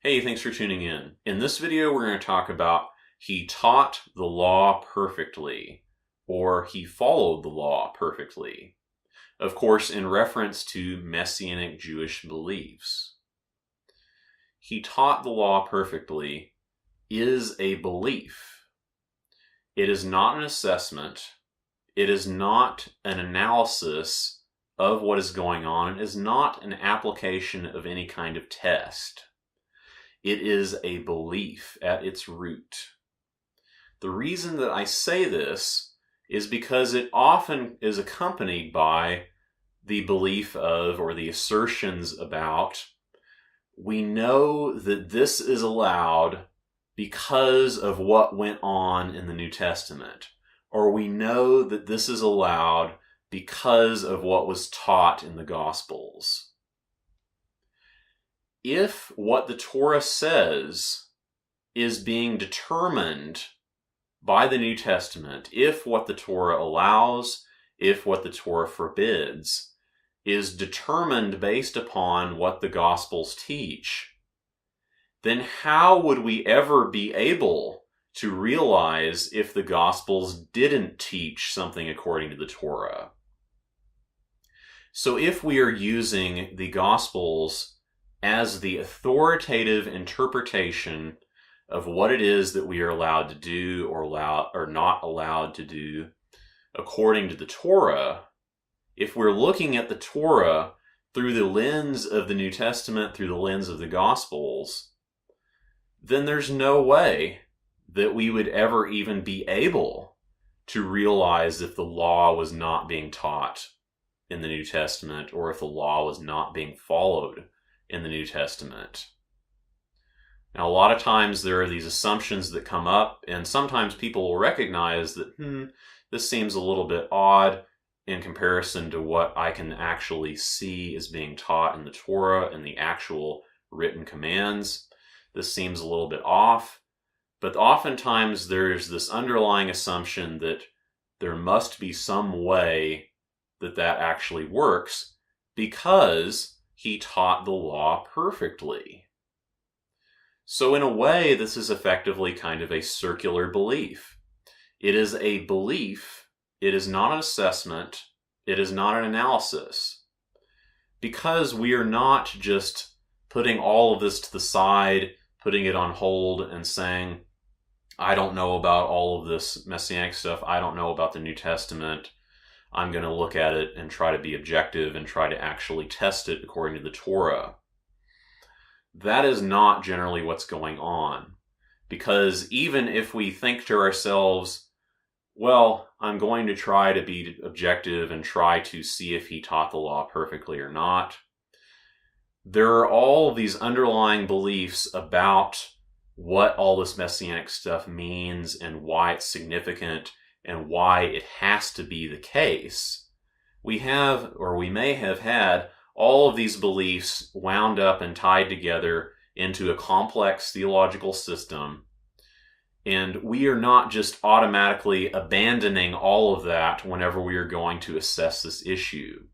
Hey, thanks for tuning in. In this video, we're going to talk about he taught the law perfectly, or he followed the law perfectly. Of course, in reference to messianic Jewish beliefs. He taught the law perfectly is a belief. It is not an assessment. It is not an analysis of what is going on. It is not an application of any kind of test. It is a belief at its root. The reason that I say this is because it often is accompanied by the belief of, or the assertions about, we know that this is allowed because of what went on in the New Testament, or we know that this is allowed because of what was taught in the Gospels. If what the Torah says is being determined by the New Testament, if what the Torah allows, if what the Torah forbids, is determined based upon what the Gospels teach, then how would we ever be able to realize if the Gospels didn't teach something according to the Torah? So if we are using the Gospels as the authoritative interpretation of what it is that we are allowed to do or not allowed to do according to the Torah, if we're looking at the Torah through the lens of the New Testament, through the lens of the Gospels, then there's no way that we would ever even be able to realize if the law was not being taught in the New Testament or if the law was not being followed in the New Testament. Now, a lot of times there are these assumptions that come up, and sometimes people will recognize that, this seems a little bit odd in comparison to what I can actually see as being taught in the Torah and the actual written commands. This seems a little bit off, but oftentimes there's this underlying assumption that there must be some way that that actually works because he taught the law perfectly. So in a way, this is effectively kind of a circular belief. It is a belief. It is not an assessment. It is not an analysis. Because we are not just putting all of this to the side, putting it on hold and saying, I don't know about all of this messianic stuff. I don't know about the New Testament. I'm going to look at it and try to be objective and try to actually test it according to the Torah. That is not generally what's going on. Because even if we think to ourselves, well, I'm going to try to be objective and try to see if he taught the law perfectly or not, there are all these underlying beliefs about what all this messianic stuff means and why it's significant and why it has to be the case. We have, or we may have had, all of these beliefs wound up and tied together into a complex theological system. And we are not just automatically abandoning all of that whenever we are going to assess this issue.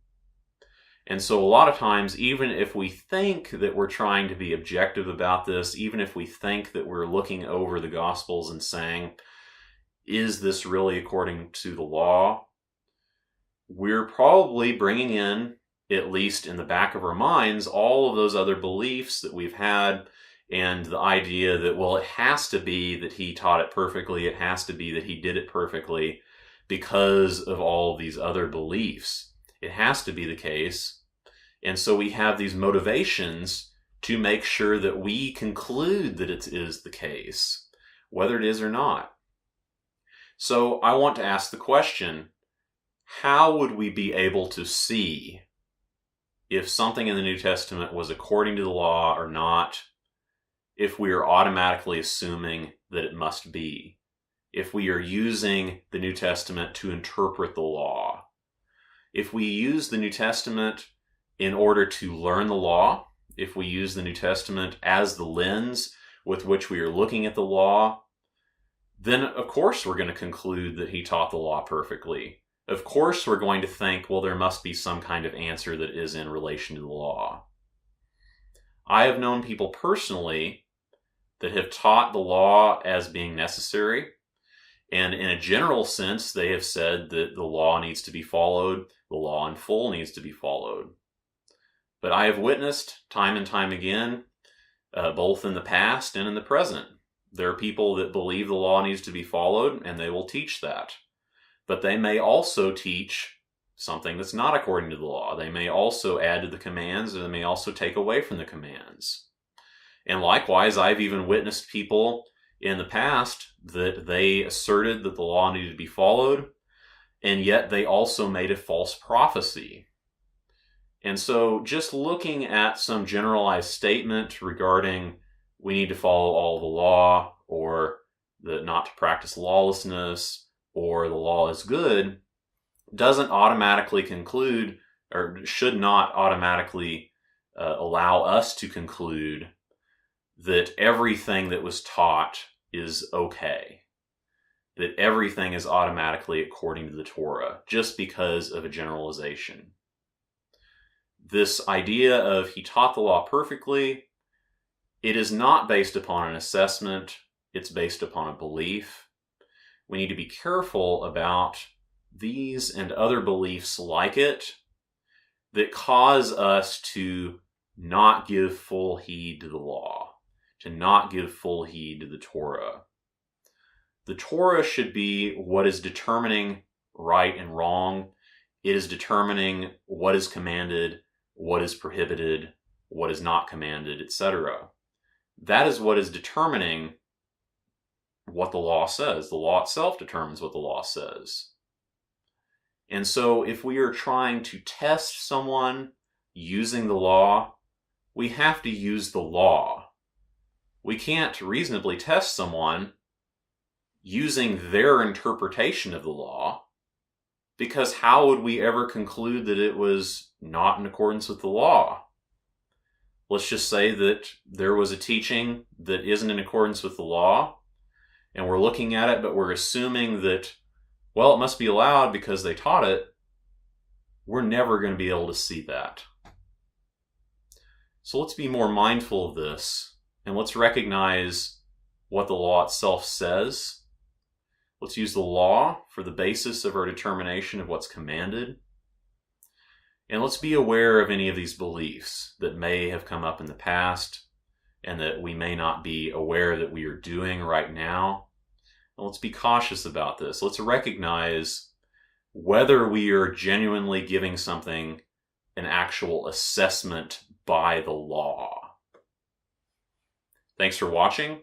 And so a lot of times, even if we think that we're trying to be objective about this, even if we think that we're looking over the Gospels and saying, is this really according to the law? We're probably bringing in, at least in the back of our minds, all of those other beliefs that we've had, and the idea that, well, it has to be that he taught it perfectly, it has to be that he did it perfectly because of all of these other beliefs. It has to be the case. And so we have these motivations to make sure that we conclude that it is the case, whether it is or not. So I want to ask the question, how would we be able to see if something in the New Testament was according to the law or not, if we are automatically assuming that it must be, if we are using the New Testament to interpret the law, if we use the New Testament in order to learn the law, if we use the New Testament as the lens with which we are looking at the law, then of course we're going to conclude that he taught the law perfectly. Of course we're going to think, well, there must be some kind of answer that is in relation to the law. I have known people personally that have taught the law as being necessary, and in a general sense, they have said that the law needs to be followed, the law in full needs to be followed. But I have witnessed time and time again, both in the past and in the present, there are people that believe the law needs to be followed, and they will teach that. But they may also teach something that's not according to the law. They may also add to the commands, and they may also take away from the commands. And likewise, I've even witnessed people in the past that they asserted that the law needed to be followed, and yet they also made a false prophecy. And so just looking at some generalized statement regarding we need to follow all the law, or not to practice lawlessness, or the law is good, doesn't automatically conclude, or should not automatically allow us to conclude that everything that was taught is okay, that everything is automatically according to the Torah, just because of a generalization. This idea of he taught the law perfectly, it is not based upon an assessment, it's based upon a belief. We need to be careful about these and other beliefs like it that cause us to not give full heed to the law, to not give full heed to the Torah. The Torah should be what is determining right and wrong. It is determining what is commanded, what is prohibited, what is not commanded, etc. That is what is determining what the law says. The law itself determines what the law says. And so if we are trying to test someone using the law, we have to use the law. We can't reasonably test someone using their interpretation of the law, because how would we ever conclude that it was not in accordance with the law? Let's just say that there was a teaching that isn't in accordance with the law, and we're looking at it, but we're assuming that, well, it must be allowed because they taught it. We're never going to be able to see that. So let's be more mindful of this, and let's recognize what the law itself says. Let's use the law for the basis of our determination of what's commanded. And let's be aware of any of these beliefs that may have come up in the past and that we may not be aware that we are doing right now. And let's be cautious about this. Let's recognize whether we are genuinely giving something an actual assessment by the law. Thanks for watching.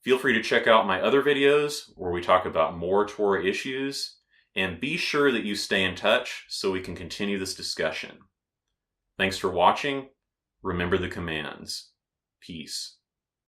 Feel free to check out my other videos where we talk about more Torah issues, and be sure that you stay in touch so we can continue this discussion. Thanks for watching. Remember the commands. Peace.